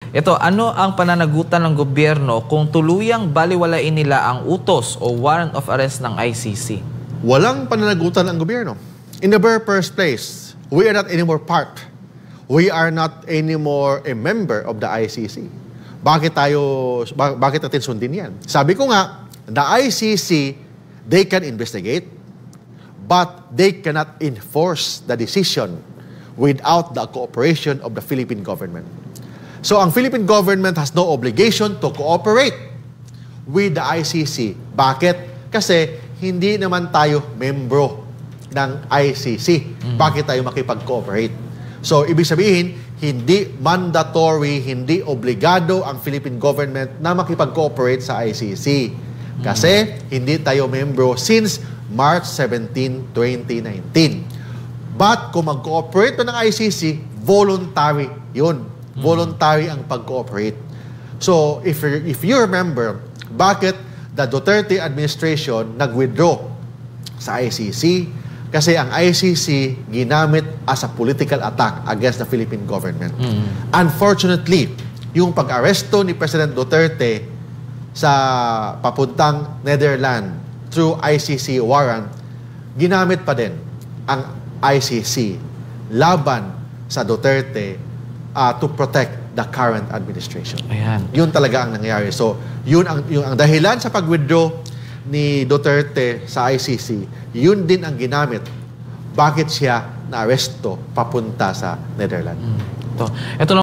Ito, ano ang pananagutan ng gobyerno kung tuluyang baliwalain nila ang utos o warrant of arrest ng ICC? Walang pananagutan ng gobyerno. In the very first place, we are not anymore part. We are not anymore a member of the ICC. Bakit natin sundin yan? Sabi ko nga, the ICC, they can investigate, but they cannot enforce the decision without the cooperation of the Philippine government. So ang Philippine government has no obligation to cooperate with the ICC. Bakit? Kasi hindi naman tayo membro ng ICC. Bakit tayo makipag-cooperate? So ibig sabihin, hindi mandatory, hindi obligado ang Philippine government na makipag-cooperate sa ICC. Kasi hindi tayo membro since March 17, 2019. But kung mag-cooperate pa ng ICC, voluntary yun. Voluntary ang pag-cooperate. So, if you remember, bakit the Duterte administration nag-withdraw sa ICC? Kasi ang ICC ginamit as a political attack against the Philippine government. Unfortunately, yung pag-aresto ni President Duterte sa papuntang Netherlands through ICC warrant, ginamit pa din ang ICC laban sa Duterte to protect the current administration. Ayan. Yun talaga ang nangyari. So, yun ang dahilan sa pag-withdraw ni Duterte sa ICC, yun din ang ginamit. Bakit siya na-aresto papunta sa Netherlands? Ito